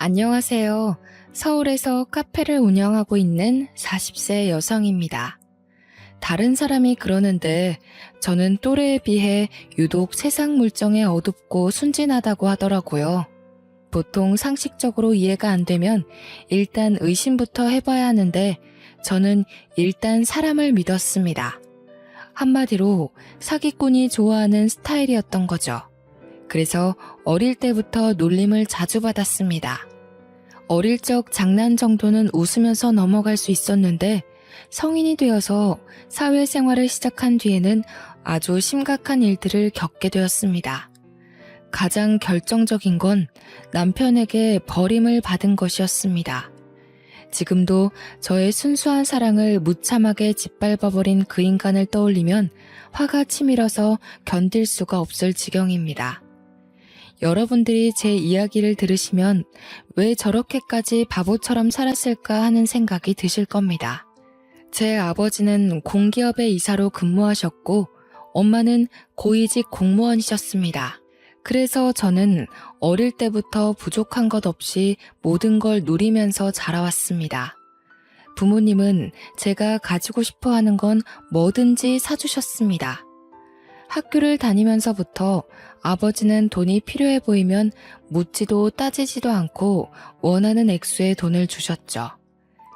안녕하세요. 서울에서 카페를 운영하고 있는 40세 여성입니다. 다른 사람이 그러는데 저는 또래에 비해 유독 세상 물정에 어둡고 순진하다고 하더라고요. 보통 상식적으로 이해가 안 되면 일단 의심부터 해봐야 하는데 저는 일단 사람을 믿었습니다. 한마디로 사기꾼이 좋아하는 스타일이었던 거죠. 그래서 어릴 때부터 놀림을 자주 받았습니다. 어릴 적 장난 정도는 웃으면서 넘어갈 수 있었는데 성인이 되어서 사회생활을 시작한 뒤에는 아주 심각한 일들을 겪게 되었습니다. 가장 결정적인 건 남편에게 버림을 받은 것이었습니다. 지금도 저의 순수한 사랑을 무참하게 짓밟아버린 그 인간을 떠올리면 화가 치밀어서 견딜 수가 없을 지경입니다. 여러분들이 제 이야기를 들으시면 왜 저렇게까지 바보처럼 살았을까 하는 생각이 드실 겁니다. 제 아버지는 공기업의 이사로 근무하셨고 엄마는 고위직 공무원이셨습니다. 그래서 저는 어릴 때부터 부족한 것 없이 모든 걸 누리면서 자라왔습니다. 부모님은 제가 가지고 싶어 하는 건 뭐든지 사주셨습니다. 학교를 다니면서부터 아버지는 돈이 필요해 보이면 묻지도 따지지도 않고 원하는 액수의 돈을 주셨죠.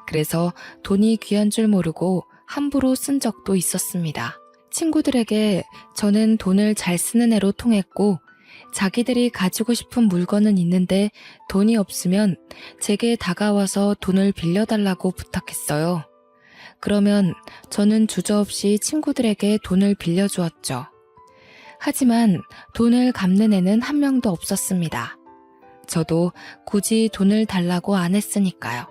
그래서 돈이 귀한 줄 모르고 함부로 쓴 적도 있었습니다. 친구들에게 저는 돈을 잘 쓰는 애로 통했고 자기들이 가지고 싶은 물건은 있는데 돈이 없으면 제게 다가와서 돈을 빌려달라고 부탁했어요. 그러면 저는 주저없이 친구들에게 돈을 빌려주었죠. 하지만 돈을 갚는 애는 한 명도 없었습니다. 저도 굳이 돈을 달라고 안 했으니까요.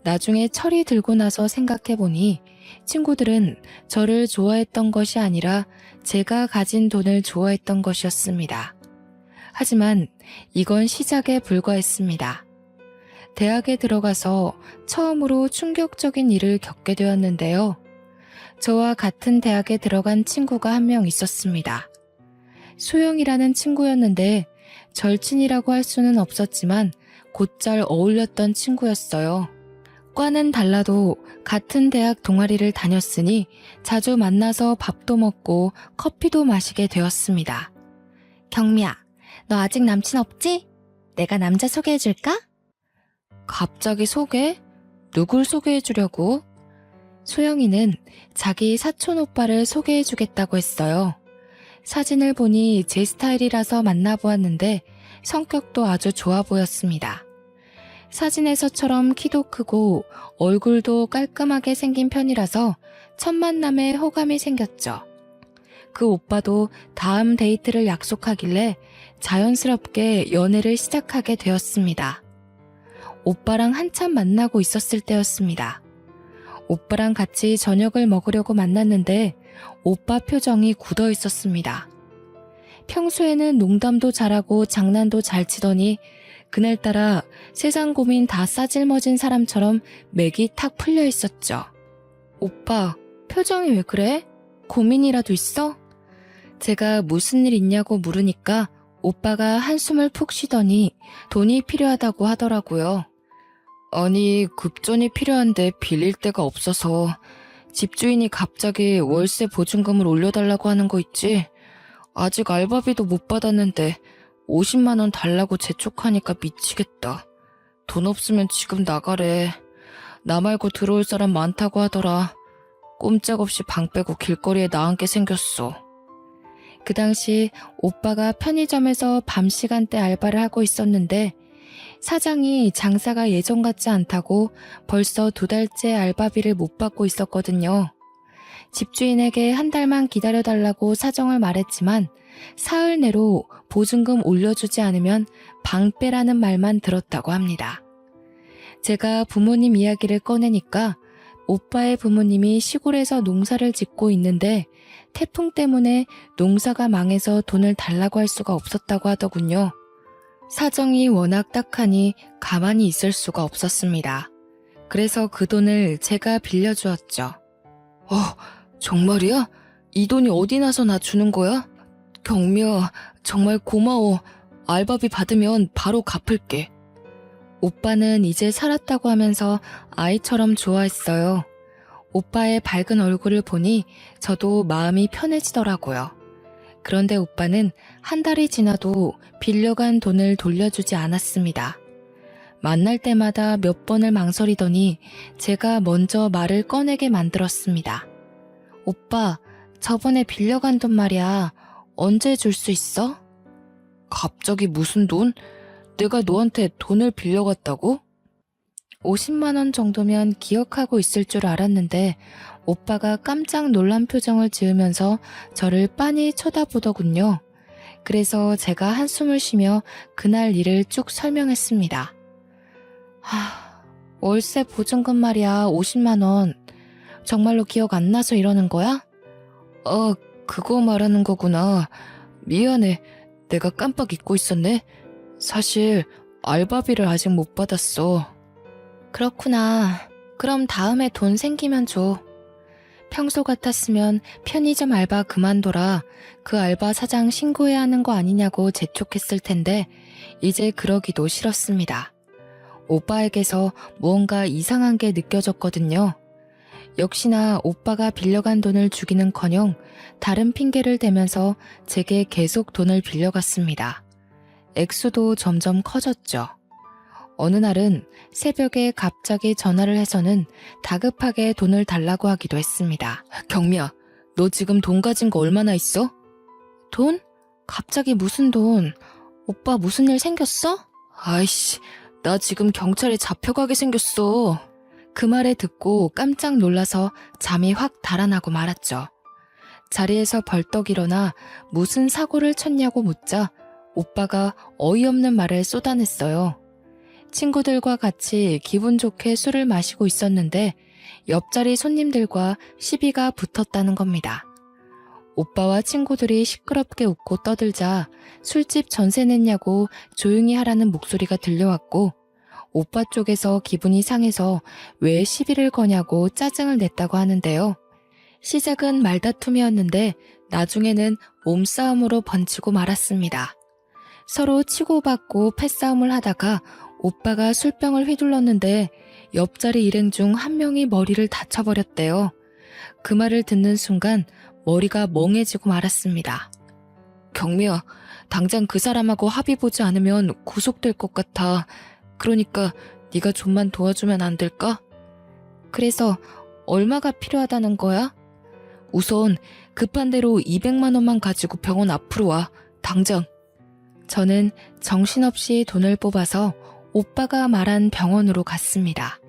나중에 철이 들고 나서 생각해보니 친구들은 저를 좋아했던 것이 아니라 제가 가진 돈을 좋아했던 것이었습니다. 하지만 이건 시작에 불과했습니다. 대학에 들어가서 처음으로 충격적인 일을 겪게 되었는데요. 저와 같은 대학에 들어간 친구가 한 명 있었습니다. 소영이라는 친구였는데 절친이라고 할 수는 없었지만 곧잘 어울렸던 친구였어요. 과는 달라도 같은 대학 동아리를 다녔으니 자주 만나서 밥도 먹고 커피도 마시게 되었습니다. 경미야, 너 아직 남친 없지? 내가 남자 소개해줄까? 갑자기 소개? 누굴 소개해주려고? 소영이는 자기 사촌 오빠를 소개해주겠다고 했어요. 사진을 보니 제 스타일이라서 만나보았는데 성격도 아주 좋아 보였습니다. 사진에서처럼 키도 크고 얼굴도 깔끔하게 생긴 편이라서 첫 만남에 호감이 생겼죠. 그 오빠도 다음 데이트를 약속하길래 자연스럽게 연애를 시작하게 되었습니다. 오빠랑 한참 만나고 있었을 때였습니다. 오빠랑 같이 저녁을 먹으려고 만났는데 오빠 표정이 굳어 있었습니다. 평소에는 농담도 잘하고 장난도 잘 치더니 그날따라 세상 고민 다 싸질머진 사람처럼 맥이 탁 풀려 있었죠. 오빠, 표정이 왜 그래? 고민이라도 있어? 제가 무슨 일 있냐고 물으니까 오빠가 한숨을 푹 쉬더니 돈이 필요하다고 하더라고요. 아니, 급전이 필요한데 빌릴 데가 없어서 집주인이 갑자기 월세 보증금을 올려달라고 하는 거 있지? 아직 알바비도 못 받았는데 50만 원 달라고 재촉하니까 미치겠다. 돈 없으면 지금 나가래. 나 말고 들어올 사람 많다고 하더라. 꼼짝없이 방 빼고 길거리에 나앉게 생겼어. 그 당시 오빠가 편의점에서 밤 시간대 알바를 하고 있었는데 사장이 장사가 예전 같지 않다고 벌써 2달째 알바비를 못 받고 있었거든요. 집주인에게 한 달만 기다려달라고 사정을 말했지만 사흘 내로 보증금 올려주지 않으면 방 빼라는 말만 들었다고 합니다. 제가 부모님 이야기를 꺼내니까 오빠의 부모님이 시골에서 농사를 짓고 있는데 태풍 때문에 농사가 망해서 돈을 달라고 할 수가 없었다고 하더군요. 사정이 워낙 딱하니 가만히 있을 수가 없었습니다. 그래서 그 돈을 제가 빌려주었죠. 정말이야? 이 돈이 어디 나서 나 주는 거야? 경미야, 정말 고마워. 알바비 받으면 바로 갚을게. 오빠는 이제 살았다고 하면서 아이처럼 좋아했어요. 오빠의 밝은 얼굴을 보니 저도 마음이 편해지더라고요. 그런데 오빠는 한 달이 지나도 빌려간 돈을 돌려주지 않았습니다. 만날 때마다 몇 번을 망설이더니 제가 먼저 말을 꺼내게 만들었습니다. 오빠, 저번에 빌려간 돈 말이야. 언제 줄 수 있어? 갑자기 무슨 돈? 내가 너한테 돈을 빌려갔다고? 50만 원 정도면 기억하고 있을 줄 알았는데 오빠가 깜짝 놀란 표정을 지으면서 저를 빤히 쳐다보더군요. 그래서 제가 한숨을 쉬며 그날 일을 쭉 설명했습니다. 월세 보증금 말이야, 50만 원. 정말로 기억 안 나서 이러는 거야? 그거 말하는 거구나. 미안해. 내가 깜빡 잊고 있었네. 사실 알바비를 아직 못 받았어. 그렇구나. 그럼 다음에 돈 생기면 줘. 평소 같았으면 편의점 알바 그만둬라. 그 알바 사장 신고해야 하는 거 아니냐고 재촉했을 텐데 이제 그러기도 싫었습니다. 오빠에게서 무언가 이상한 게 느껴졌거든요. 역시나 오빠가 빌려간 돈을 주기는커녕 다른 핑계를 대면서 제게 계속 돈을 빌려갔습니다. 액수도 점점 커졌죠. 어느 날은 새벽에 갑자기 전화를 해서는 다급하게 돈을 달라고 하기도 했습니다. 경미야, 너 지금 돈 가진 거 얼마나 있어? 돈? 갑자기 무슨 돈? 오빠 무슨 일 생겼어? 아이씨, 나 지금 경찰에 잡혀가게 생겼어. 그 말에 듣고 깜짝 놀라서 잠이 확 달아나고 말았죠. 자리에서 벌떡 일어나 무슨 사고를 쳤냐고 묻자 오빠가 어이없는 말을 쏟아냈어요. 친구들과 같이 기분 좋게 술을 마시고 있었는데 옆자리 손님들과 시비가 붙었다는 겁니다. 오빠와 친구들이 시끄럽게 웃고 떠들자 술집 전세 냈냐고 조용히 하라는 목소리가 들려왔고 오빠 쪽에서 기분이 상해서 왜 시비를 거냐고 짜증을 냈다고 하는데요. 시작은 말다툼이었는데 나중에는 몸싸움으로 번지고 말았습니다. 서로 치고받고 패싸움을 하다가 오빠가 술병을 휘둘렀는데 옆자리 일행 중 한 명이 머리를 다쳐버렸대요. 그 말을 듣는 순간 머리가 멍해지고 말았습니다. 경미야, 당장 그 사람하고 합의 보지 않으면 구속될 것 같아. 그러니까 네가 좀만 도와주면 안 될까? 그래서 얼마가 필요하다는 거야? 우선 급한 대로 200만 원만 가지고 병원 앞으로 와. 당장. 저는 정신없이 돈을 뽑아서 오빠가 말한 병원으로 갔습니다.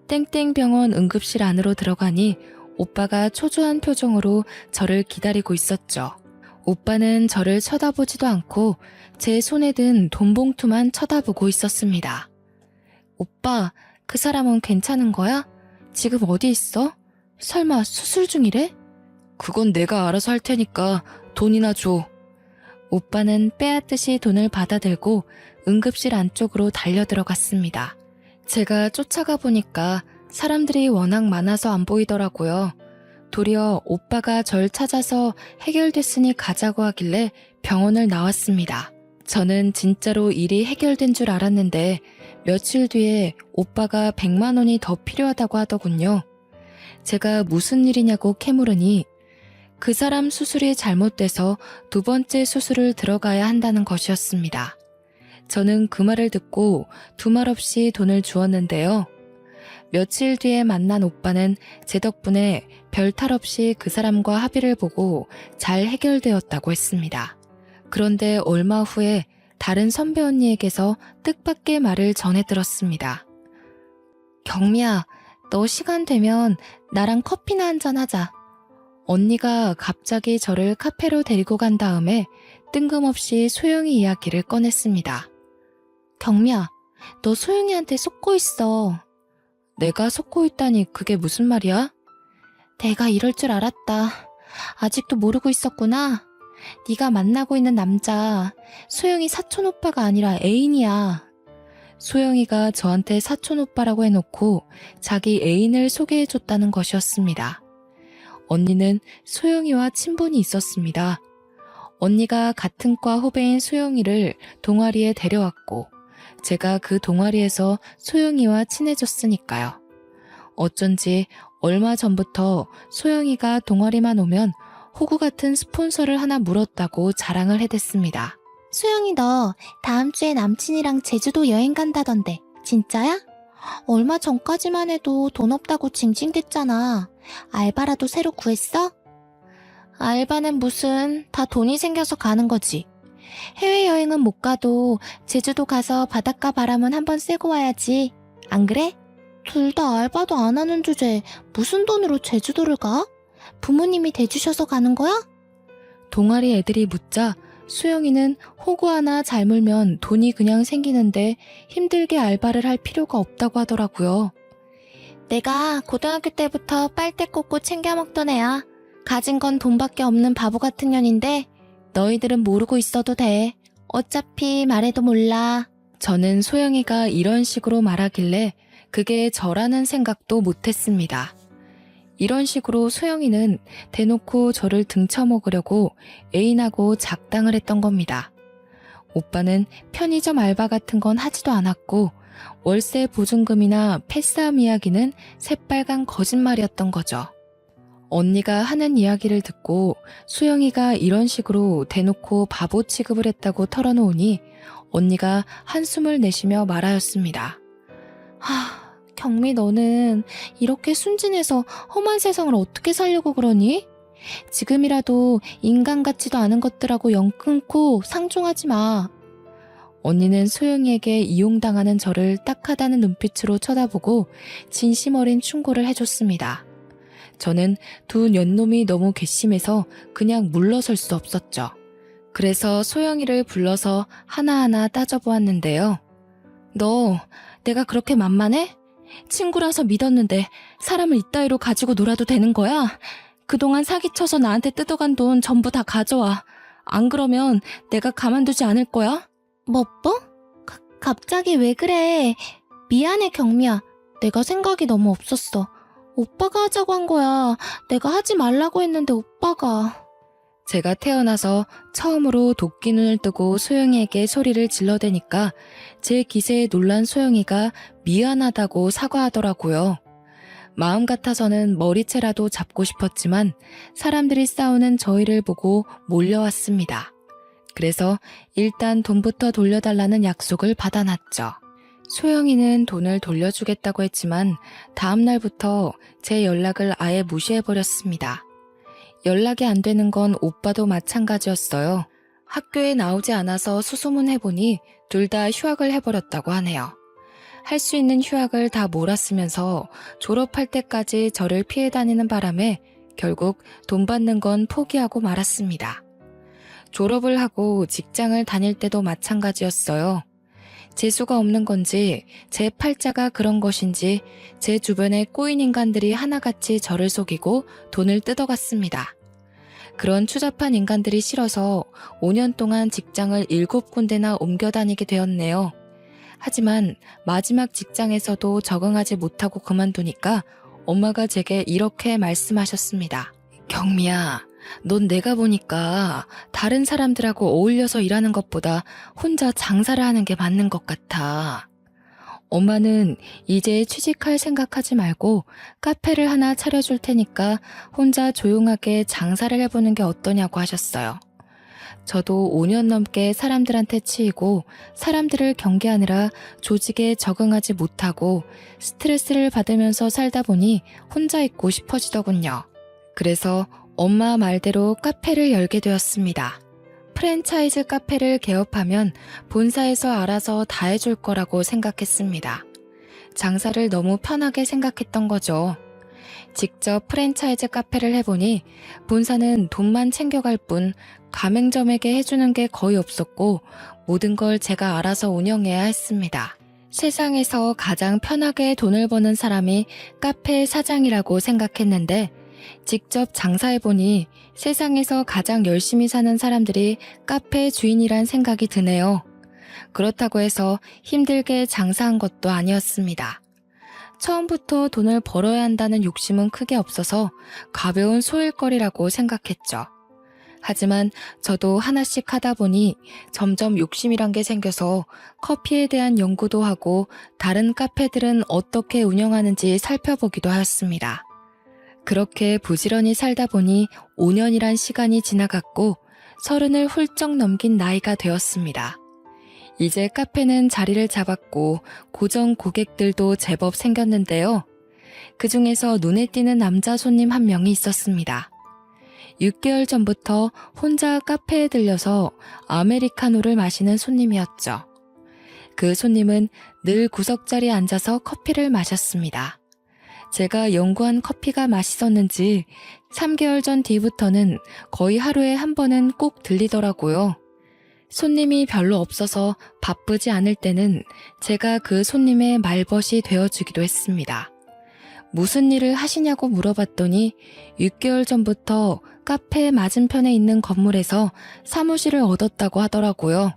땡땡병원 응급실 안으로 들어가니 오빠가 초조한 표정으로 저를 기다리고 있었죠. 오빠는 저를 쳐다보지도 않고 제 손에 든 돈봉투만 쳐다보고 있었습니다. 오빠, 그 사람은 괜찮은 거야? 지금 어디 있어? 설마 수술 중이래? 그건 내가 알아서 할 테니까 돈이나 줘. 오빠는 빼앗듯이 돈을 받아들고 응급실 안쪽으로 달려들어갔습니다. 제가 쫓아가 보니까 사람들이 워낙 많아서 안 보이더라고요. 도리어 오빠가 절 찾아서 해결됐으니 가자고 하길래 병원을 나왔습니다. 저는 진짜로 일이 해결된 줄 알았는데 며칠 뒤에 오빠가 100만 원이 더 필요하다고 하더군요. 제가 무슨 일이냐고 캐물으니 그 사람 수술이 잘못돼서 두 번째 수술을 들어가야 한다는 것이었습니다. 저는 그 말을 듣고 두말 없이 돈을 주었는데요. 며칠 뒤에 만난 오빠는 제 덕분에 별 탈 없이 그 사람과 합의를 보고 잘 해결되었다고 했습니다. 그런데 얼마 후에 다른 선배 언니에게서 뜻밖의 말을 전해 들었습니다. 경미야, 너 시간 되면 나랑 커피나 한잔 하자. 언니가 갑자기 저를 카페로 데리고 간 다음에 뜬금없이 소영이 이야기를 꺼냈습니다. 경미야, 너 소영이한테 속고 있어. 내가 속고 있다니 그게 무슨 말이야? 내가 이럴 줄 알았다. 아직도 모르고 있었구나. 네가 만나고 있는 남자, 소영이 사촌 오빠가 아니라 애인이야. 소영이가 저한테 사촌 오빠라고 해놓고 자기 애인을 소개해줬다는 것이었습니다. 언니는 소영이와 친분이 있었습니다. 언니가 같은 과 후배인 소영이를 동아리에 데려왔고 제가 그 동아리에서 소영이와 친해졌으니까요. 어쩐지 얼마 전부터 소영이가 동아리만 오면 호구 같은 스폰서를 하나 물었다고 자랑을 해댔습니다. 수영이 너 다음 주에 남친이랑 제주도 여행 간다던데 진짜야? 얼마 전까지만 해도 돈 없다고 징징댔잖아. 알바라도 새로 구했어? 알바는 무슨 다 돈이 생겨서 가는 거지. 해외여행은 못 가도 제주도 가서 바닷가 바람은 한번 쐬고 와야지. 안 그래? 둘 다 알바도 안 하는 주제에 무슨 돈으로 제주도를 가? 부모님이 대주셔서 가는 거야? 동아리 애들이 묻자 수영이는 호구 하나 잘 물면 돈이 그냥 생기는데 힘들게 알바를 할 필요가 없다고 하더라고요. 내가 고등학교 때부터 빨대 꽂고 챙겨 먹던 애야. 가진 건 돈밖에 없는 바보 같은 년인데 너희들은 모르고 있어도 돼. 어차피 말해도 몰라. 저는 소영이가 이런 식으로 말하길래 그게 저라는 생각도 못했습니다. 이런 식으로 소영이는 대놓고 저를 등쳐먹으려고 애인하고 작당을 했던 겁니다. 오빠는 편의점 알바 같은 건 하지도 않았고 월세 보증금이나 패싸움 이야기는 새빨간 거짓말이었던 거죠. 언니가 하는 이야기를 듣고 수영이가 이런 식으로 대놓고 바보 취급을 했다고 털어놓으니 언니가 한숨을 내쉬며 말하였습니다. 경미 너는 이렇게 순진해서 험한 세상을 어떻게 살려고 그러니? 지금이라도 인간 같지도 않은 것들하고 연 끊고 상종하지 마. 언니는 소영이에게 이용당하는 저를 딱하다는 눈빛으로 쳐다보고 진심 어린 충고를 해줬습니다. 저는 두 년놈이 너무 괘씸해서 그냥 물러설 수 없었죠. 그래서 소영이를 불러서 하나하나 따져보았는데요. 너 내가 그렇게 만만해? 친구라서 믿었는데 사람을 이따위로 가지고 놀아도 되는 거야? 그동안 사기쳐서 나한테 뜯어간 돈 전부 다 가져와. 안 그러면 내가 가만두지 않을 거야? 뭐? 갑자기 왜 그래? 미안해 경미야. 내가 생각이 너무 없었어. 오빠가 하자고 한 거야. 내가 하지 말라고 했는데 오빠가. 제가 태어나서 처음으로 도끼 눈을 뜨고 소영이에게 소리를 질러대니까 제 기세에 놀란 소영이가 미안하다고 사과하더라고요. 마음 같아서는 머리채라도 잡고 싶었지만 사람들이 싸우는 저희를 보고 몰려왔습니다. 그래서 일단 돈부터 돌려달라는 약속을 받아놨죠. 소영이는 돈을 돌려주겠다고 했지만 다음 날부터 제 연락을 아예 무시해버렸습니다. 연락이 안 되는 건 오빠도 마찬가지였어요. 학교에 나오지 않아서 수소문해보니 둘 다 휴학을 해버렸다고 하네요. 할 수 있는 휴학을 다 몰아쓰면서 졸업할 때까지 저를 피해 다니는 바람에 결국 돈 받는 건 포기하고 말았습니다. 졸업을 하고 직장을 다닐 때도 마찬가지였어요. 재수가 없는 건지 제 팔자가 그런 것인지 제 주변에 꼬인 인간들이 하나같이 저를 속이고 돈을 뜯어갔습니다. 그런 추잡한 인간들이 싫어서 5년 동안 직장을 7군데나 옮겨 다니게 되었네요. 하지만 마지막 직장에서도 적응하지 못하고 그만두니까 엄마가 제게 이렇게 말씀하셨습니다. 경미야, 넌 내가 보니까 다른 사람들하고 어울려서 일하는 것보다 혼자 장사를 하는 게 맞는 것 같아. 엄마는 이제 취직할 생각하지 말고 카페를 하나 차려줄 테니까 혼자 조용하게 장사를 해보는 게 어떠냐고 하셨어요. 저도 5년 넘게 사람들한테 치이고 사람들을 경계하느라 조직에 적응하지 못하고 스트레스를 받으면서 살다 보니 혼자 있고 싶어지더군요. 그래서 엄마 말대로 카페를 열게 되었습니다. 프랜차이즈 카페를 개업하면 본사에서 알아서 다 해줄 거라고 생각했습니다. 장사를 너무 편하게 생각했던 거죠. 직접 프랜차이즈 카페를 해보니 본사는 돈만 챙겨갈 뿐 가맹점에게 해주는 게 거의 없었고 모든 걸 제가 알아서 운영해야 했습니다. 세상에서 가장 편하게 돈을 버는 사람이 카페 사장이라고 생각했는데 직접 장사해보니 세상에서 가장 열심히 사는 사람들이 카페 주인이란 생각이 드네요. 그렇다고 해서 힘들게 장사한 것도 아니었습니다. 처음부터 돈을 벌어야 한다는 욕심은 크게 없어서 가벼운 소일거리라고 생각했죠. 하지만 저도 하나씩 하다 보니 점점 욕심이란 게 생겨서 커피에 대한 연구도 하고 다른 카페들은 어떻게 운영하는지 살펴보기도 하였습니다. 그렇게 부지런히 살다 보니 5년이란 시간이 지나갔고 30을 훌쩍 넘긴 나이가 되었습니다. 이제 카페는 자리를 잡았고 고정 고객들도 제법 생겼는데요. 그 중에서 눈에 띄는 남자 손님 한 명이 있었습니다. 6개월 전부터 혼자 카페에 들려서 아메리카노를 마시는 손님이었죠. 그 손님은 늘 구석자리에 앉아서 커피를 마셨습니다. 제가 연구한 커피가 맛있었는지 3개월 전 뒤부터는 거의 하루에 한 번은 꼭 들리더라고요. 손님이 별로 없어서 바쁘지 않을 때는 제가 그 손님의 말벗이 되어주기도 했습니다. 무슨 일을 하시냐고 물어봤더니 6개월 전부터 카페 맞은편에 있는 건물에서 사무실을 얻었다고 하더라고요.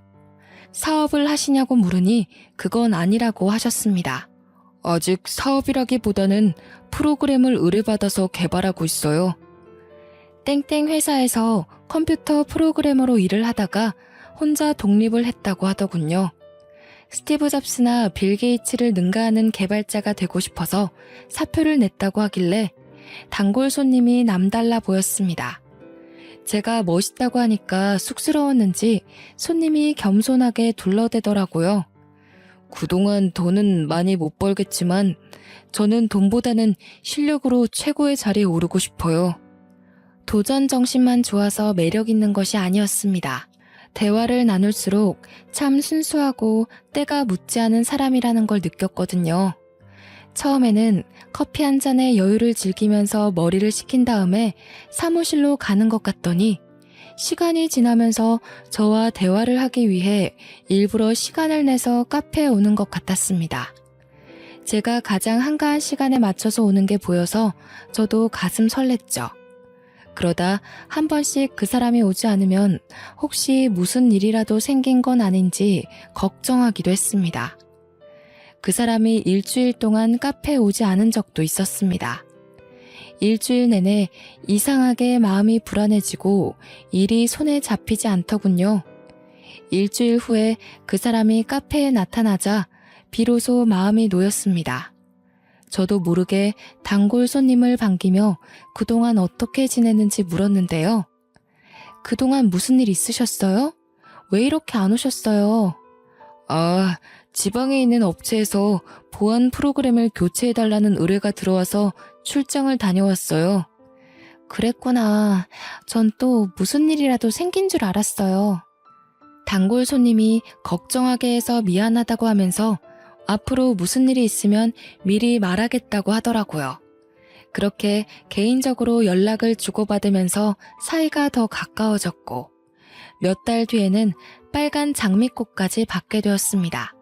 사업을 하시냐고 물으니 그건 아니라고 하셨습니다. 아직 사업이라기보다는 프로그램을 의뢰받아서 개발하고 있어요. 땡땡 회사에서 컴퓨터 프로그래머로 일을 하다가 혼자 독립을 했다고 하더군요. 스티브 잡스나 빌 게이츠를 능가하는 개발자가 되고 싶어서 사표를 냈다고 하길래 단골 손님이 남달라 보였습니다. 제가 멋있다고 하니까 쑥스러웠는지 손님이 겸손하게 둘러대더라고요. 그동안 돈은 많이 못 벌겠지만 저는 돈보다는 실력으로 최고의 자리에 오르고 싶어요. 도전 정신만 좋아서 매력 있는 것이 아니었습니다. 대화를 나눌수록 참 순수하고 때가 묻지 않은 사람이라는 걸 느꼈거든요. 처음에는 커피 한 잔에 여유를 즐기면서 머리를 식힌 다음에 사무실로 가는 것 같더니 시간이 지나면서 저와 대화를 하기 위해 일부러 시간을 내서 카페에 오는 것 같았습니다. 제가 가장 한가한 시간에 맞춰서 오는 게 보여서 저도 가슴 설렜죠. 그러다 한 번씩 그 사람이 오지 않으면 혹시 무슨 일이라도 생긴 건 아닌지 걱정하기도 했습니다. 그 사람이 일주일 동안 카페에 오지 않은 적도 있었습니다. 일주일 내내 이상하게 마음이 불안해지고 일이 손에 잡히지 않더군요. 일주일 후에 그 사람이 카페에 나타나자 비로소 마음이 놓였습니다. 저도 모르게 단골 손님을 반기며 그동안 어떻게 지냈는지 물었는데요. 그동안 무슨 일 있으셨어요? 왜 이렇게 안 오셨어요? 지방에 있는 업체에서 보안 프로그램을 교체해달라는 의뢰가 들어와서 출장을 다녀왔어요. 그랬구나. 전 또 무슨 일이라도 생긴 줄 알았어요. 단골 손님이 걱정하게 해서 미안하다고 하면서 앞으로 무슨 일이 있으면 미리 말하겠다고 하더라고요. 그렇게 개인적으로 연락을 주고받으면서 사이가 더 가까워졌고 몇 달 뒤에는 빨간 장미꽃까지 받게 되었습니다.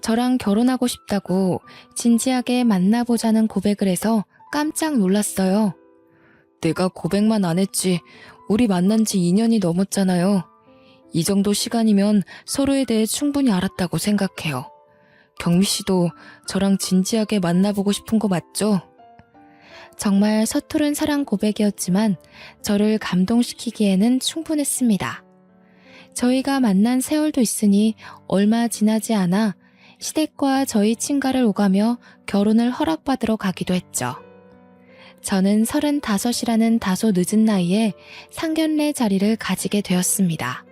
저랑 결혼하고 싶다고 진지하게 만나보자는 고백을 해서 깜짝 놀랐어요. 내가 고백만 안 했지 우리 만난 지 2년이 넘었잖아요. 이 정도 시간이면 서로에 대해 충분히 알았다고 생각해요. 경미 씨도 저랑 진지하게 만나보고 싶은 거 맞죠? 정말 서투른 사랑 고백이었지만 저를 감동시키기에는 충분했습니다. 저희가 만난 세월도 있으니 얼마 지나지 않아 시댁과 저희 친가를 오가며 결혼을 허락받으러 가기도 했죠. 저는 35이라는 다소 늦은 나이에 상견례 자리를 가지게 되었습니다.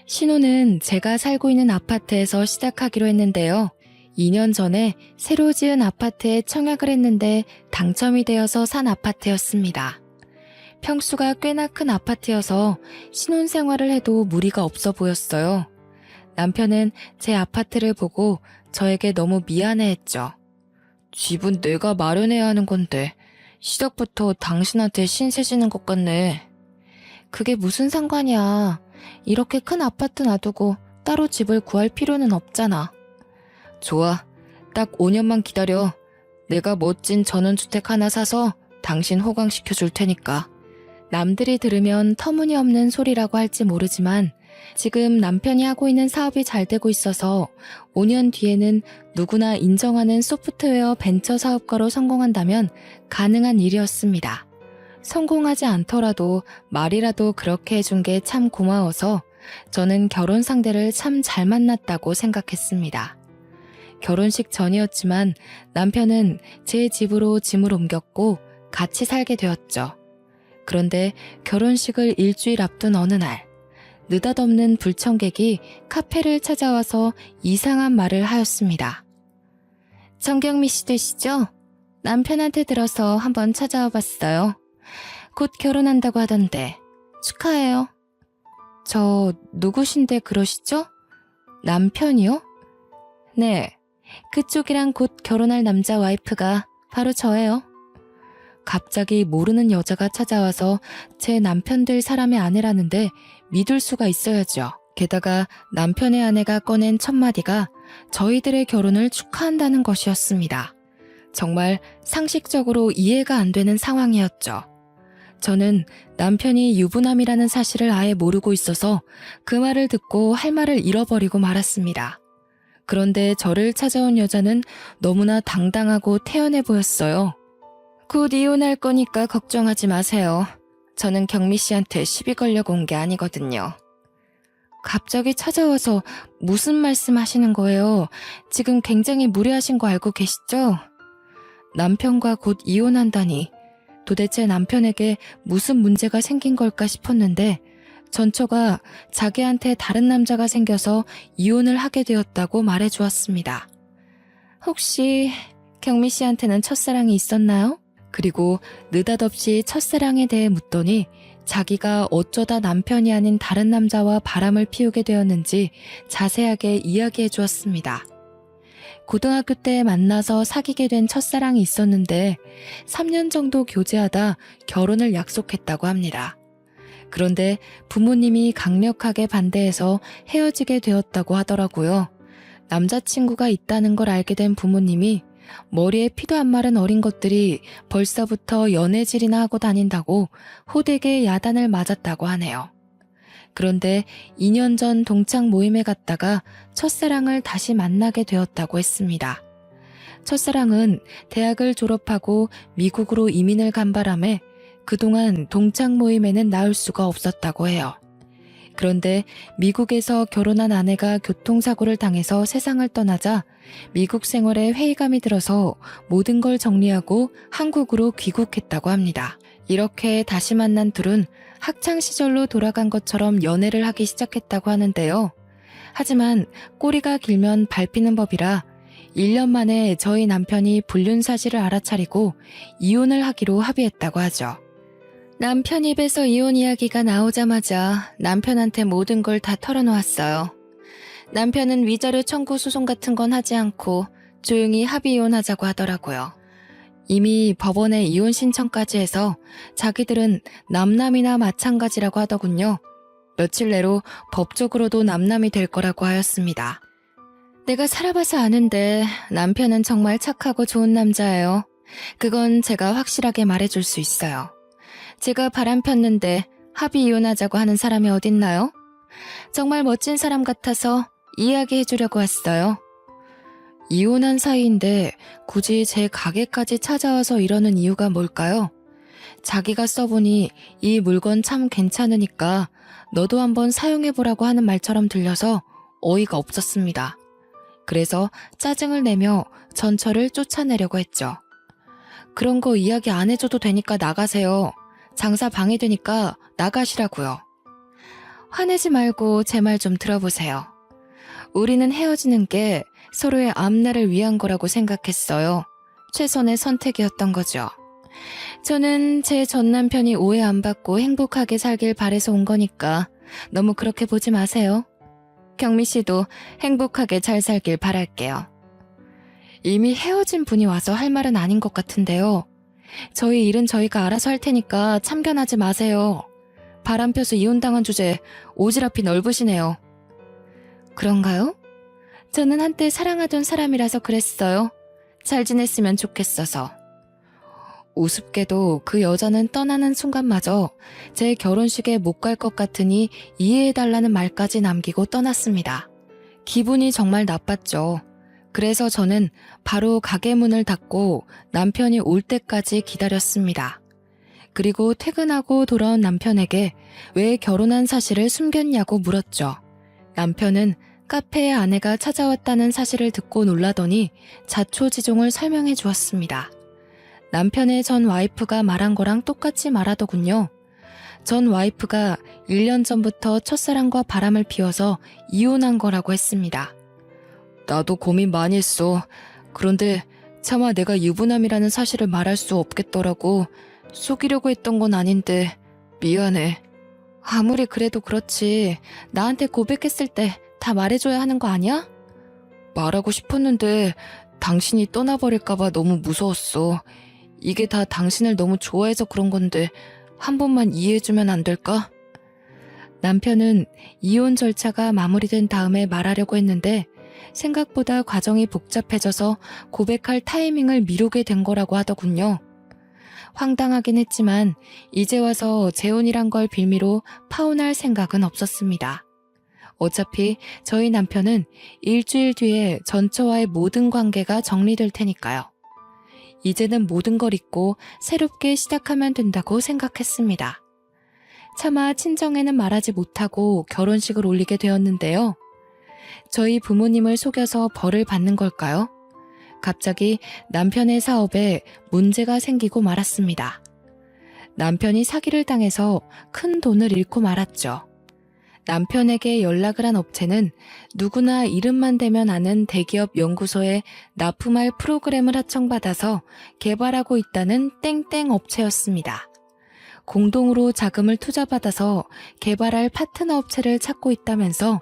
신혼은 제가 살고 있는 아파트에서 시작하기로 했는데요. 2년 전에 새로 지은 아파트에 청약을 했는데 당첨이 되어서 산 아파트였습니다. 평수가 꽤나 큰 아파트여서 신혼생활을 해도 무리가 없어 보였어요. 남편은 제 아파트를 보고 저에게 너무 미안해했죠. 집은 내가 마련해야 하는 건데 시작부터 당신한테 신세 지는 것 같네. 그게 무슨 상관이야. 이렇게 큰 아파트 놔두고 따로 집을 구할 필요는 없잖아. 좋아. 딱 5년만 기다려. 내가 멋진 전원주택 하나 사서 당신 호강시켜 줄 테니까. 남들이 들으면 터무니없는 소리라고 할지 모르지만 지금 남편이 하고 있는 사업이 잘 되고 있어서 5년 뒤에는 누구나 인정하는 소프트웨어 벤처 사업가로 성공한다면 가능한 일이었습니다. 성공하지 않더라도 말이라도 그렇게 해준 게 참 고마워서 저는 결혼 상대를 참 잘 만났다고 생각했습니다. 결혼식 전이었지만 남편은 제 집으로 짐을 옮겼고 같이 살게 되었죠. 그런데 결혼식을 일주일 앞둔 어느 날, 느닷없는 불청객이 카페를 찾아와서 이상한 말을 하였습니다. 정경미 씨 되시죠? 남편한테 들어서 한번 찾아와 봤어요. 곧 결혼한다고 하던데 축하해요. 저 누구신데 그러시죠? 남편이요? 네, 그쪽이랑 곧 결혼할 남자 와이프가 바로 저예요. 갑자기 모르는 여자가 찾아와서 제 남편 될 사람의 아내라는데 믿을 수가 있어야죠. 게다가 남편의 아내가 꺼낸 첫 마디가 저희들의 결혼을 축하한다는 것이었습니다. 정말 상식적으로 이해가 안 되는 상황이었죠. 저는 남편이 유부남이라는 사실을 아예 모르고 있어서 그 말을 듣고 할 말을 잃어버리고 말았습니다. 그런데 저를 찾아온 여자는 너무나 당당하고 태연해 보였어요. 곧 이혼할 거니까 걱정하지 마세요. 저는 경미 씨한테 시비 걸려고 온 게 아니거든요. 갑자기 찾아와서 무슨 말씀 하시는 거예요? 지금 굉장히 무례하신 거 알고 계시죠? 남편과 곧 이혼한다니 도대체 남편에게 무슨 문제가 생긴 걸까 싶었는데 전처가 자기한테 다른 남자가 생겨서 이혼을 하게 되었다고 말해주었습니다. 혹시 경미 씨한테는 첫사랑이 있었나요? 그리고 느닷없이 첫사랑에 대해 묻더니 자기가 어쩌다 남편이 아닌 다른 남자와 바람을 피우게 되었는지 자세하게 이야기해 주었습니다. 고등학교 때 만나서 사귀게 된 첫사랑이 있었는데 3년 정도 교제하다 결혼을 약속했다고 합니다. 그런데 부모님이 강력하게 반대해서 헤어지게 되었다고 하더라고요. 남자친구가 있다는 걸 알게 된 부모님이 머리에 피도 안 마른 어린 것들이 벌써부터 연애질이나 하고 다닌다고 호되게 야단을 맞았다고 하네요. 그런데 2년 전 동창 모임에 갔다가 첫사랑을 다시 만나게 되었다고 했습니다. 첫사랑은 대학을 졸업하고 미국으로 이민을 간 바람에 그동안 동창 모임에는 나올 수가 없었다고 해요. 그런데 미국에서 결혼한 아내가 교통사고를 당해서 세상을 떠나자 미국 생활에 회의감이 들어서 모든 걸 정리하고 한국으로 귀국했다고 합니다. 이렇게 다시 만난 둘은 학창시절로 돌아간 것처럼 연애를 하기 시작했다고 하는데요. 하지만 꼬리가 길면 밟히는 법이라 1년 만에 저희 남편이 불륜 사실을 알아차리고 이혼을 하기로 합의했다고 하죠. 남편 입에서 이혼 이야기가 나오자마자 남편한테 모든 걸 다 털어놓았어요. 남편은 위자료 청구 소송 같은 건 하지 않고 조용히 합의 이혼하자고 하더라고요. 이미 법원에 이혼 신청까지 해서 자기들은 남남이나 마찬가지라고 하더군요. 며칠 내로 법적으로도 남남이 될 거라고 하였습니다. 내가 살아봐서 아는데 남편은 정말 착하고 좋은 남자예요. 그건 제가 확실하게 말해줄 수 있어요. 제가 바람 폈는데 합의 이혼하자고 하는 사람이 어딨나요? 정말 멋진 사람 같아서 이야기해주려고 왔어요. 이혼한 사이인데 굳이 제 가게까지 찾아와서 이러는 이유가 뭘까요? 자기가 써보니 이 물건 참 괜찮으니까 너도 한번 사용해보라고 하는 말처럼 들려서 어이가 없었습니다. 그래서 짜증을 내며 전처를 쫓아내려고 했죠. 그런 거 이야기 안 해줘도 되니까 나가세요. 장사 방해되니까 나가시라고요. 화내지 말고 제 말 좀 들어보세요. 우리는 헤어지는 게 서로의 앞날을 위한 거라고 생각했어요. 최선의 선택이었던 거죠. 저는 제 전 남편이 오해 안 받고 행복하게 살길 바래서 온 거니까 너무 그렇게 보지 마세요. 경미 씨도 행복하게 잘 살길 바랄게요. 이미 헤어진 분이 와서 할 말은 아닌 것 같은데요. 저희 일은 저희가 알아서 할 테니까 참견하지 마세요. 바람 펴서 이혼당한 주제 오지랖이 넓으시네요. 그런가요? 저는 한때 사랑하던 사람이라서 그랬어요. 잘 지냈으면 좋겠어서. 우습게도 그 여자는 떠나는 순간마저 제 결혼식에 못 갈 것 같으니 이해해달라는 말까지 남기고 떠났습니다. 기분이 정말 나빴죠. 그래서 저는 바로 가게 문을 닫고 남편이 올 때까지 기다렸습니다. 그리고 퇴근하고 돌아온 남편에게 왜 결혼한 사실을 숨겼냐고 물었죠. 남편은 카페에 아내가 찾아왔다는 사실을 듣고 놀라더니 자초지종을 설명해 주었습니다. 남편의 전 와이프가 말한 거랑 똑같이 말하더군요. 전 와이프가 1년 전부터 첫사랑과 바람을 피워서 이혼한 거라고 했습니다. 나도 고민 많이 했어. 그런데 차마 내가 유부남이라는 사실을 말할 수 없겠더라고. 속이려고 했던 건 아닌데 미안해. 아무리 그래도 그렇지. 나한테 고백했을 때 다 말해줘야 하는 거 아니야? 말하고 싶었는데 당신이 떠나버릴까봐 너무 무서웠어. 이게 다 당신을 너무 좋아해서 그런 건데 한 번만 이해해주면 안 될까? 남편은 이혼 절차가 마무리된 다음에 말하려고 했는데 생각보다 과정이 복잡해져서 고백할 타이밍을 미루게 된 거라고 하더군요. 황당하긴 했지만 이제 와서 재혼이란 걸 빌미로 파혼할 생각은 없었습니다. 어차피 저희 남편은 일주일 뒤에 전처와의 모든 관계가 정리될 테니까요. 이제는 모든 걸 잊고 새롭게 시작하면 된다고 생각했습니다. 차마 친정에는 말하지 못하고 결혼식을 올리게 되었는데요. 저희 부모님을 속여서 벌을 받는 걸까요? 갑자기 남편의 사업에 문제가 생기고 말았습니다. 남편이 사기를 당해서 큰 돈을 잃고 말았죠. 남편에게 연락을 한 업체는 누구나 이름만 대면 아는 대기업 연구소에 납품할 프로그램을 하청받아서 개발하고 있다는 땡땡 업체였습니다. 공동으로 자금을 투자받아서 개발할 파트너 업체를 찾고 있다면서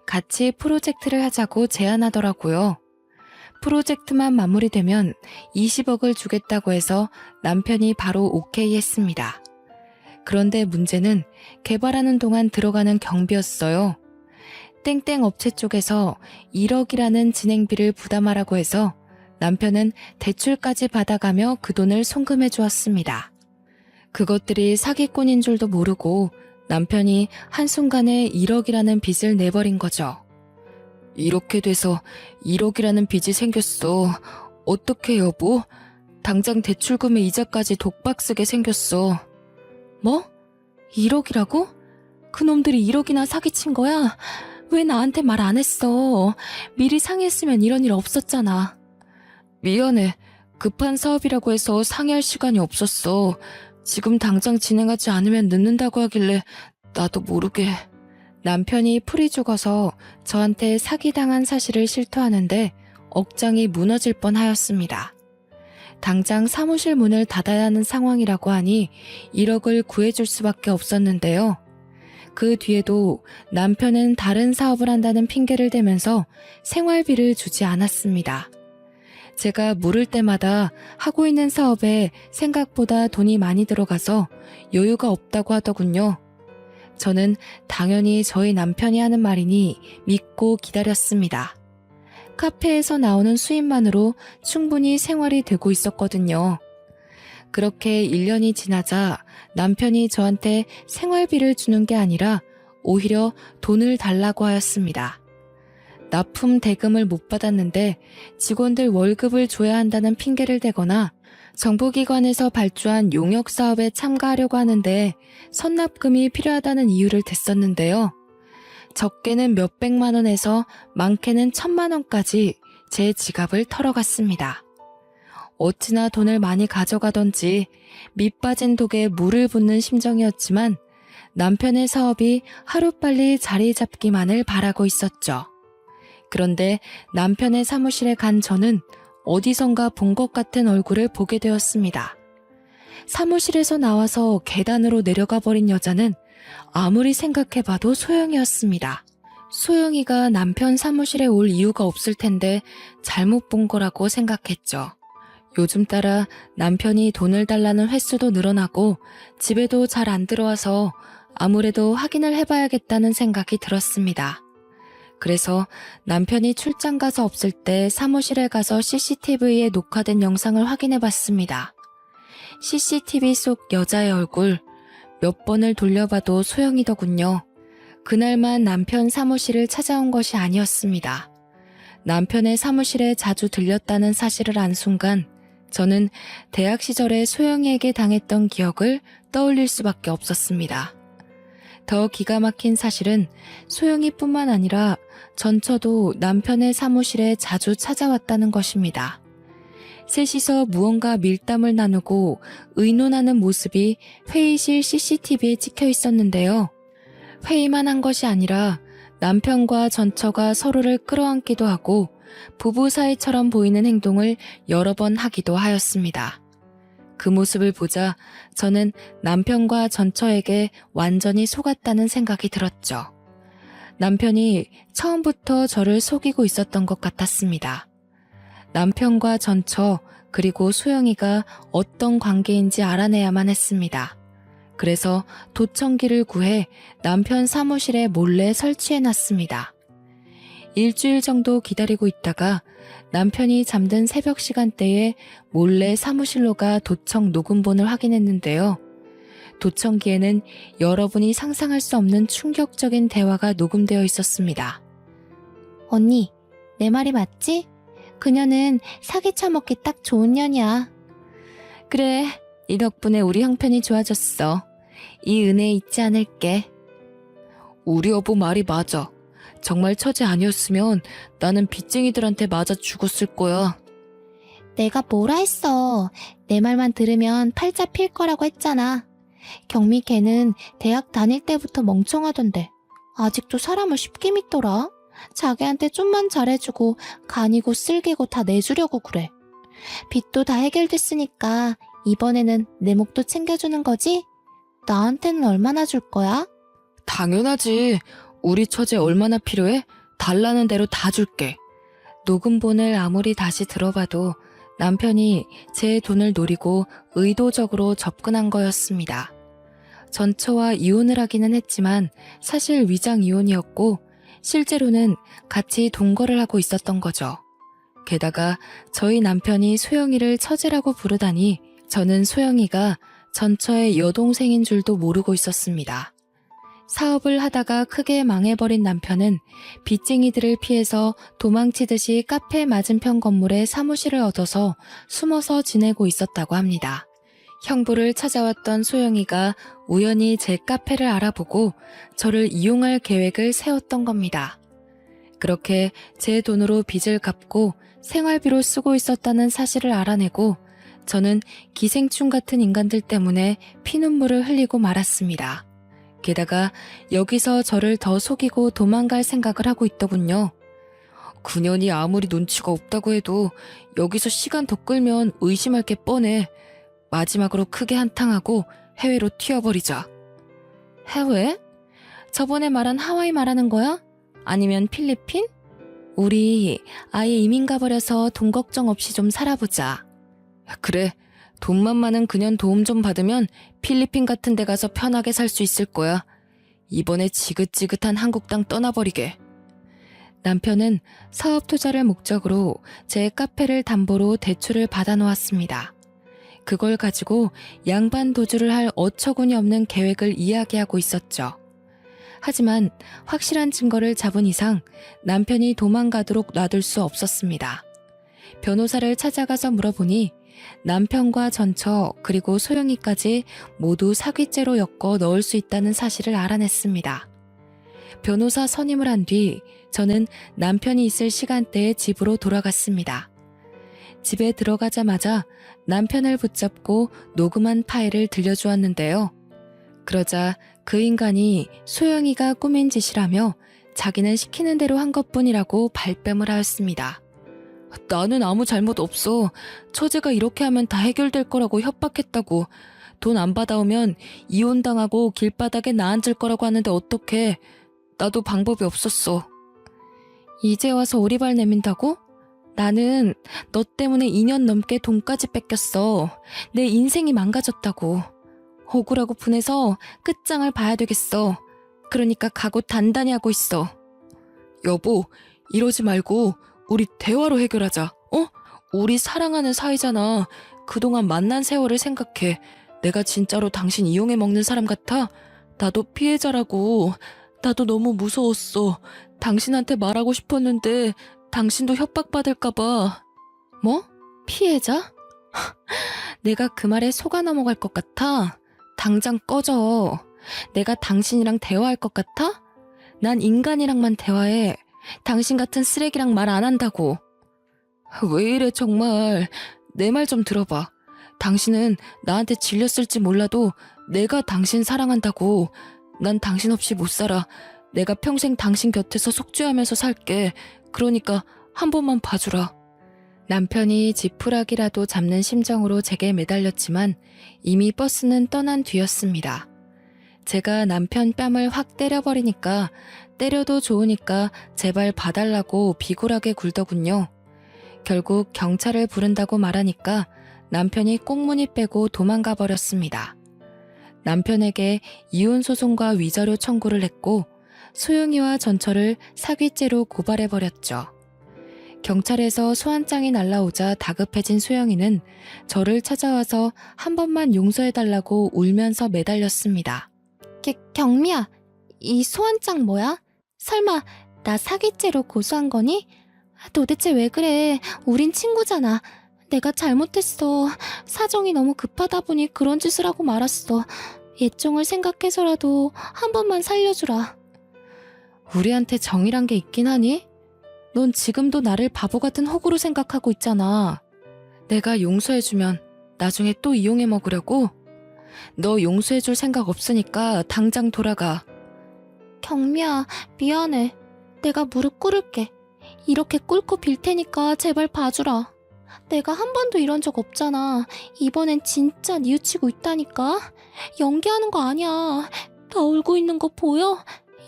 같이 프로젝트를 하자고 제안하더라고요. 프로젝트만 마무리되면 20억을 주겠다고 해서 남편이 바로 오케이 했습니다. 그런데 문제는 개발하는 동안 들어가는 경비였어요. 땡땡 업체 쪽에서 1억이라는 진행비를 부담하라고 해서 남편은 대출까지 받아가며 그 돈을 송금해 주었습니다. 그것들이 사기꾼인 줄도 모르고 남편이 한순간에 1억이라는 빚을 내버린 거죠. 이렇게 돼서 1억이라는 빚이 생겼어. 어떡해 여보? 당장 대출금의 이자까지 독박 쓰게 생겼어. 뭐? 1억이라고? 그놈들이 1억이나 사기친 거야? 왜 나한테 말 안 했어? 미리 상의했으면 이런 일 없었잖아. 미안해. 급한 사업이라고 해서 상의할 시간이 없었어. 지금 당장 진행하지 않으면 늦는다고 하길래 나도 모르게. 남편이 풀이 죽어서 저한테 사기당한 사실을 실토하는데 억장이 무너질 뻔하였습니다. 당장 사무실 문을 닫아야 하는 상황이라고 하니 1억을 구해줄 수밖에 없었는데요. 그 뒤에도 남편은 다른 사업을 한다는 핑계를 대면서 생활비를 주지 않았습니다. 제가 물을 때마다 하고 있는 사업에 생각보다 돈이 많이 들어가서 여유가 없다고 하더군요. 저는 당연히 저희 남편이 하는 말이니 믿고 기다렸습니다. 카페에서 나오는 수입만으로 충분히 생활이 되고 있었거든요. 그렇게 1년이 지나자 남편이 저한테 생활비를 주는 게 아니라 오히려 돈을 달라고 하였습니다. 납품 대금을 못 받았는데 직원들 월급을 줘야 한다는 핑계를 대거나 정부기관에서 발주한 용역 사업에 참가하려고 하는데 선납금이 필요하다는 이유를 댔었는데요. 적게는 몇백만 원에서 많게는 1,000만 원까지 제 지갑을 털어갔습니다. 어찌나 돈을 많이 가져가던지 밑 빠진 독에 물을 붓는 심정이었지만 남편의 사업이 하루빨리 자리 잡기만을 바라고 있었죠. 그런데 남편의 사무실에 간 저는 어디선가 본 것 같은 얼굴을 보게 되었습니다. 사무실에서 나와서 계단으로 내려가 버린 여자는 아무리 생각해봐도 소영이었습니다. 소영이가 남편 사무실에 올 이유가 없을 텐데 잘못 본 거라고 생각했죠. 요즘 따라 남편이 돈을 달라는 횟수도 늘어나고 집에도 잘 안 들어와서 아무래도 확인을 해봐야겠다는 생각이 들었습니다. 그래서 남편이 출장 가서 없을 때 사무실에 가서 CCTV에 녹화된 영상을 확인해봤습니다. CCTV 속 여자의 얼굴 몇 번을 돌려봐도 소영이더군요. 그날만 남편 사무실을 찾아온 것이 아니었습니다. 남편의 사무실에 자주 들렸다는 사실을 안 순간 저는 대학 시절에 소영이에게 당했던 기억을 떠올릴 수밖에 없었습니다. 더 기가 막힌 사실은 소영이뿐만 아니라 전처도 남편의 사무실에 자주 찾아왔다는 것입니다. 셋이서 무언가 밀담을 나누고 의논하는 모습이 회의실 CCTV에 찍혀 있었는데요. 회의만 한 것이 아니라 남편과 전처가 서로를 끌어안기도 하고 부부 사이처럼 보이는 행동을 여러 번 하기도 하였습니다. 그 모습을 보자 저는 남편과 전처에게 완전히 속았다는 생각이 들었죠. 남편이 처음부터 저를 속이고 있었던 것 같았습니다. 남편과 전처 그리고 소영이가 어떤 관계인지 알아내야만 했습니다. 그래서 도청기를 구해 남편 사무실에 몰래 설치해놨습니다. 일주일 정도 기다리고 있다가 남편이 잠든 새벽 시간대에 몰래 사무실로 가 도청 녹음본을 확인했는데요. 도청기에는 여러분이 상상할 수 없는 충격적인 대화가 녹음되어 있었습니다. 언니, 내 말이 맞지? 그녀는 사기 쳐먹기 딱 좋은 년이야. 그래, 이 덕분에 우리 형편이 좋아졌어. 이 은혜 잊지 않을게. 우리 여보 말이 맞아. 정말 처제 아니었으면 나는 빚쟁이들한테 맞아 죽었을 거야. 내가 뭐라 했어. 내 말만 들으면 팔자 필 거라고 했잖아. 경미 걔는 대학 다닐 때부터 멍청하던데 아직도 사람을 쉽게 믿더라. 자기한테 좀만 잘해주고 간이고 쓸개고 다 내주려고 그래. 빚도 다 해결됐으니까 이번에는 내 몫도 챙겨주는 거지? 나한테는 얼마나 줄 거야? 당연하지. 우리 처제 얼마나 필요해? 달라는 대로 다 줄게. 녹음본을 아무리 다시 들어봐도 남편이 제 돈을 노리고 의도적으로 접근한 거였습니다. 전처와 이혼을 하기는 했지만 사실 위장 이혼이었고 실제로는 같이 동거를 하고 있었던 거죠. 게다가 저희 남편이 소영이를 처제라고 부르다니 저는 소영이가 전처의 여동생인 줄도 모르고 있었습니다. 사업을 하다가 크게 망해버린 남편은 빚쟁이들을 피해서 도망치듯이 카페 맞은편 건물에 사무실을 얻어서 숨어서 지내고 있었다고 합니다. 형부를 찾아왔던 소영이가 우연히 제 카페를 알아보고 저를 이용할 계획을 세웠던 겁니다. 그렇게 제 돈으로 빚을 갚고 생활비로 쓰고 있었다는 사실을 알아내고 저는 기생충 같은 인간들 때문에 피눈물을 흘리고 말았습니다. 게다가 여기서 저를 더 속이고 도망갈 생각을 하고 있더군요. 그년이 아무리 눈치가 없다고 해도 여기서 시간 더 끌면 의심할 게 뻔해. 마지막으로 크게 한탕하고 해외로 튀어버리자. 해외? 저번에 말한 하와이 말하는 거야? 아니면 필리핀? 우리 아예 이민 가버려서 돈 걱정 없이 좀 살아보자. 그래, 돈만 많은 그년 도움 좀 받으면 필리핀 같은 데 가서 편하게 살 수 있을 거야. 이번에 지긋지긋한 한국 땅 떠나버리게. 남편은 사업 투자를 목적으로 제 카페를 담보로 대출을 받아놓았습니다. 그걸 가지고 양반 도주를 할 어처구니 없는 계획을 이야기하고 있었죠. 하지만 확실한 증거를 잡은 이상 남편이 도망가도록 놔둘 수 없었습니다. 변호사를 찾아가서 물어보니 남편과 전처 그리고 소영이까지 모두 사기죄로 엮어 넣을 수 있다는 사실을 알아냈습니다. 변호사 선임을 한 뒤 저는 남편이 있을 시간대에 집으로 돌아갔습니다. 집에 들어가자마자 남편을 붙잡고 녹음한 파일을 들려주었는데요. 그러자 그 인간이 소영이가 꾸민 짓이라며 자기는 시키는 대로 한 것뿐이라고 발뺌을 하였습니다. 나는 아무 잘못 없어. 처제가 이렇게 하면 다 해결될 거라고 협박했다고. 돈 안 받아오면 이혼당하고 길바닥에 나앉을 거라고 하는데 어떡해. 나도 방법이 없었어. 이제 와서 오리발 내민다고? 나는 너 때문에 2년 넘게 돈까지 뺏겼어. 내 인생이 망가졌다고. 억울하고 분해서 끝장을 봐야 되겠어. 그러니까 각오 단단히 하고 있어. 여보, 이러지 말고 우리 대화로 해결하자. 어? 우리 사랑하는 사이잖아. 그동안 만난 세월을 생각해. 내가 진짜로 당신 이용해 먹는 사람 같아? 나도 피해자라고. 나도 너무 무서웠어. 당신한테 말하고 싶었는데 당신도 협박받을까 봐. 뭐? 피해자? 내가 그 말에 속아 넘어갈 것 같아? 당장 꺼져. 내가 당신이랑 대화할 것 같아? 난 인간이랑만 대화해. 당신 같은 쓰레기랑 말 안 한다고. 왜 이래 정말. 내 말 좀 들어봐. 당신은 나한테 질렸을지 몰라도 내가 당신 사랑한다고. 난 당신 없이 못 살아. 내가 평생 당신 곁에서 속죄하면서 살게. 그러니까 한 번만 봐주라. 남편이 지푸라기라도 잡는 심정으로 제게 매달렸지만 이미 버스는 떠난 뒤였습니다. 제가 남편 뺨을 확 때려버리니까 때려도 좋으니까 제발 봐달라고 비굴하게 굴더군요. 결국 경찰을 부른다고 말하니까 남편이 꽁무니 빼고 도망가 버렸습니다. 남편에게 이혼소송과 위자료 청구를 했고 소영이와 전처를 사기죄로 고발해버렸죠. 경찰에서 소환장이 날라오자 다급해진 소영이는 저를 찾아와서 한 번만 용서해달라고 울면서 매달렸습니다. 경미야, 이 소환장 뭐야? 설마 나 사기죄로 고소한 거니? 도대체 왜 그래? 우린 친구잖아. 내가 잘못했어. 사정이 너무 급하다 보니 그런 짓을 하고 말았어. 예정을 생각해서라도 한 번만 살려주라. 우리한테 정이란 게 있긴 하니? 넌 지금도 나를 바보 같은 호구로 생각하고 있잖아. 내가 용서해주면 나중에 또 이용해 먹으려고? 너 용서해줄 생각 없으니까 당장 돌아가. 경미야, 미안해. 내가 무릎 꿇을게. 이렇게 꿇고 빌 테니까 제발 봐주라. 내가 한 번도 이런 적 없잖아. 이번엔 진짜 뉘우치고 있다니까. 연기하는 거 아니야. 다 울고 있는 거 보여?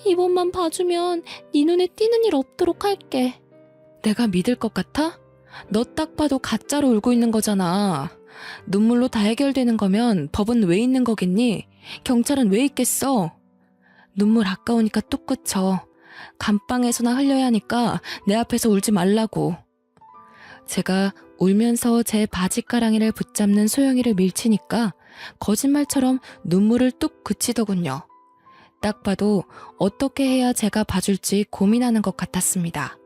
이번만 봐주면 네 눈에 띄는 일 없도록 할게. 내가 믿을 것 같아? 너 딱 봐도 가짜로 울고 있는 거잖아. 눈물로 다 해결되는 거면 법은 왜 있는 거겠니? 경찰은 왜 있겠어? 눈물 아까우니까 뚝 그쳐. 감방에서나 흘려야 하니까 내 앞에서 울지 말라고. 제가 울면서 제 바지가랑이를 붙잡는 소영이를 밀치니까 거짓말처럼 눈물을 뚝 그치더군요. 딱 봐도 어떻게 해야 제가 봐줄지 고민하는 것 같았습니다.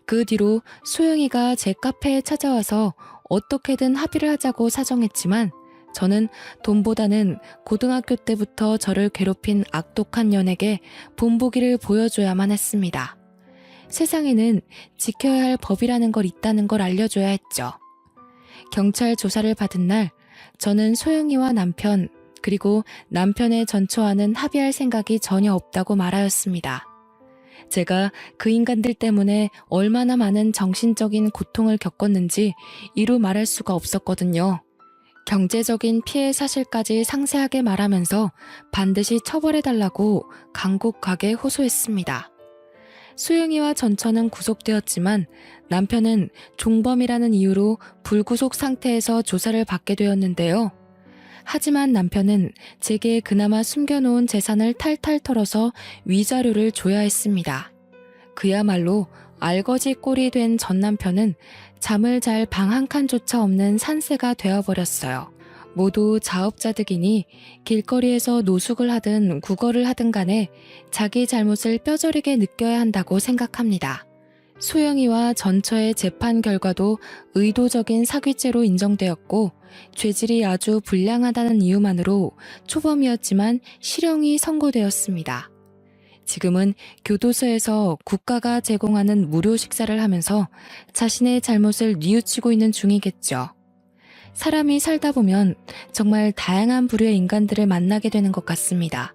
그 뒤로 소영이가 제 카페에 찾아와서 어떻게든 합의를 하자고 사정했지만 저는 돈보다는 고등학교 때부터 저를 괴롭힌 악독한 년에게 본보기를 보여줘야만 했습니다. 세상에는 지켜야 할 법이라는 걸 있다는 걸 알려줘야 했죠. 경찰 조사를 받은 날 저는 소영이와 남편 그리고 남편의 전처와는 합의할 생각이 전혀 없다고 말하였습니다. 제가 그 인간들 때문에 얼마나 많은 정신적인 고통을 겪었는지 이루 말할 수가 없었거든요. 경제적인 피해 사실까지 상세하게 말하면서 반드시 처벌해달라고 간곡하게 호소했습니다. 소영이와 전처는 구속되었지만 남편은 종범이라는 이유로 불구속 상태에서 조사를 받게 되었는데요. 하지만 남편은 제게 그나마 숨겨놓은 재산을 탈탈 털어서 위자료를 줘야 했습니다. 그야말로 알거지 꼴이 된 전 남편은 잠을 잘 방 한 칸조차 없는 산새가 되어버렸어요. 모두 자업자득이니 길거리에서 노숙을 하든 구걸을 하든 간에 자기 잘못을 뼈저리게 느껴야 한다고 생각합니다. 소영이와 전처의 재판 결과도 의도적인 사기죄로 인정되었고 죄질이 아주 불량하다는 이유만으로 초범이었지만 실형이 선고되었습니다. 지금은 교도소에서 국가가 제공하는 무료 식사를 하면서 자신의 잘못을 뉘우치고 있는 중이겠죠. 사람이 살다 보면 정말 다양한 부류의 인간들을 만나게 되는 것 같습니다.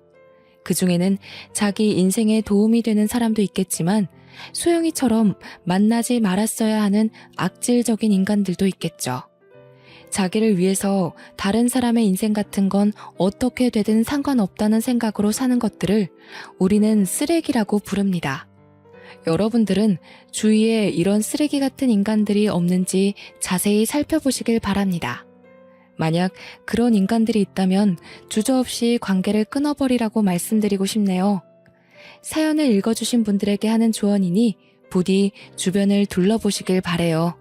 그 중에는 자기 인생에 도움이 되는 사람도 있겠지만 소영이처럼 만나지 말았어야 하는 악질적인 인간들도 있겠죠. 자기를 위해서 다른 사람의 인생 같은 건 어떻게 되든 상관없다는 생각으로 사는 것들을 우리는 쓰레기라고 부릅니다. 여러분들은 주위에 이런 쓰레기 같은 인간들이 없는지 자세히 살펴보시길 바랍니다. 만약 그런 인간들이 있다면 주저없이 관계를 끊어버리라고 말씀드리고 싶네요. 사연을 읽어주신 분들에게 하는 조언이니 부디 주변을 둘러보시길 바래요.